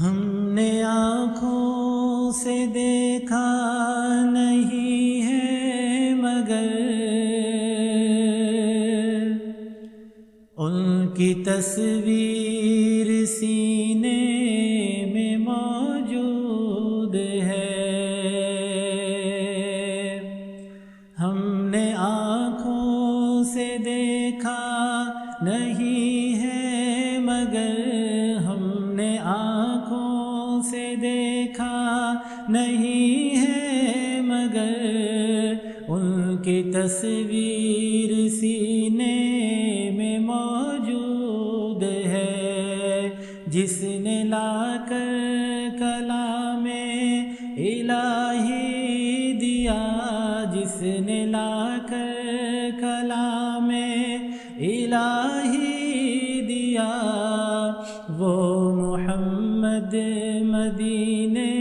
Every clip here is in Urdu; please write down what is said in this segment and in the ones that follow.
ہم نے آنکھوں سے دیکھا نہیں ہے مگر ان کی تصویر سینے میں موجود ہے۔ ہم نے آنکھوں سے دیکھا نہیں ہے مگر ہم نے آنکھوں سے دیکھا نہیں ہے مگر ان کی تصویر سینے میں موجود ہے۔ جس نے لا کر کلام الہی دیا، جس نے لا کر کلام الہی دیا، وہ محمد مدینے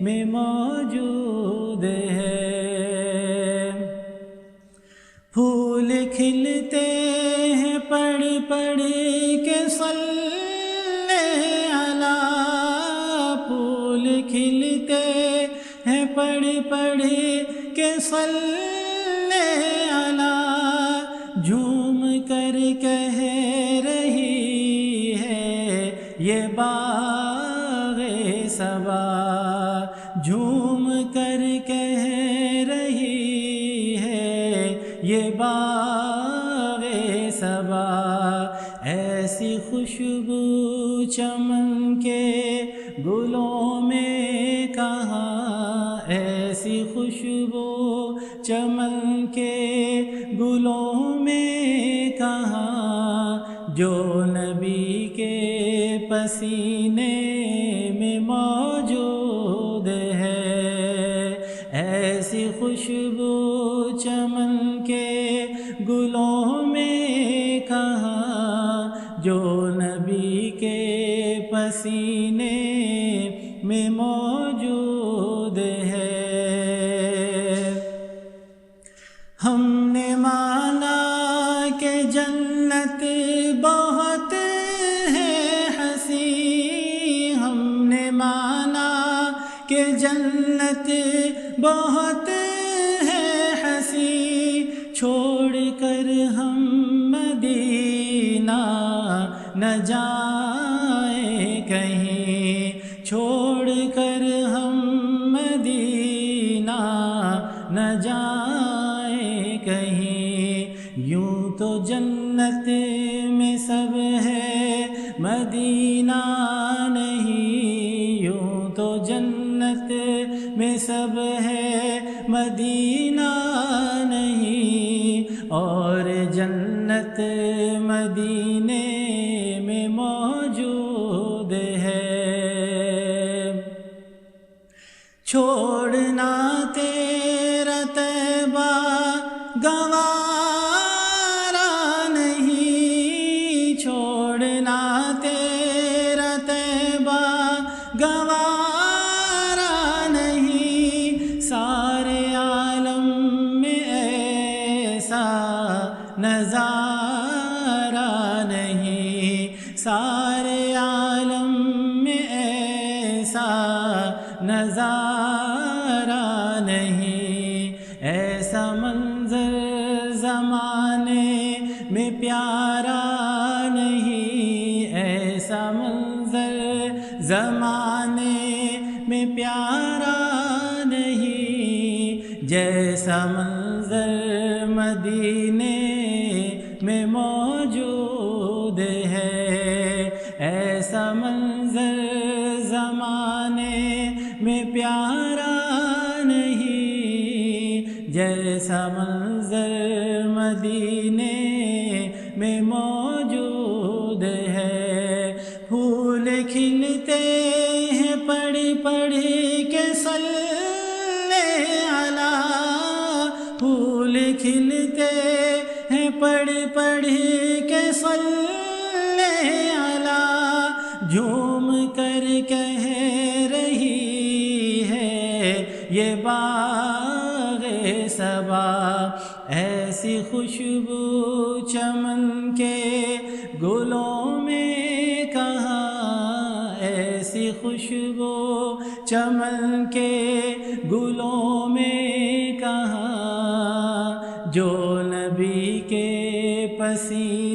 میں موجود ہے۔ پھول کھلتے ہیں پڑھ پڑھ کے صلی علی، پھول کھلتے ہیں پڑھ پڑھ کے صلی علی، جھوم کر کہہ رہی ہے یہ باغ صبا، جھوم کر کہہ رہی ہے یہ باغ صبا۔ ایسی خوشبو چمن کے گلوں میں کہاں، ایسی خوشبو چمن کے گلوں میں کہاں، جو نبی کے پسینے میں موجود ہے۔ ایسی خوشبو چمن کے گلوں میں کہاں، جو نبی کے پسینے میں موجود ہے۔ ہم نے مانا کہ جنت بہت ہے حسین، ہم نے مانا کہ جنت بہت ہے حسین، چھوڑ کر ہم مدینہ نہ جائیں کہیں، چھوڑ کر ہم مدینہ نہ جائیں کہیں۔ یوں تو جنت میں سب ہے مدینہ نہیں، یوں تو جنت میں سب ہے مدینہ نہیں، اور جنت مدینے میں موجود ہے۔ چھوڑنا تیرا طیبہ گوارا نہیں، چھوڑنا تیرا طیبہ گوارا نہیں، سارے عالم میں ایسا نظارہ نہیں، سارے عالم میں ایسا نظارہ نہیں، ایسا منظر زمانے میں پیارا نہیں، ایسا منظر زمانے میں پیارا نہیں، جیسا منظر مدینے میں موجود ہے۔ ایسا منظر زمانے میں پیارا نہیں، جیسا منظر مدینے میں موجود ہے۔ پھول کھلتے ہیں پڑھ پڑھ کے صلی علی، پھول کھلتے ہیں پڑھ پڑھ کے صلی علی، جھوم کر کہہ رہی ہے یہ باغ صبا۔ ایسی خوشبو چمن کے گلوں میں کہاں، ایسی ایسی خوشبو چمن کے گلوں میں کہاں، جو نبی کے پسینے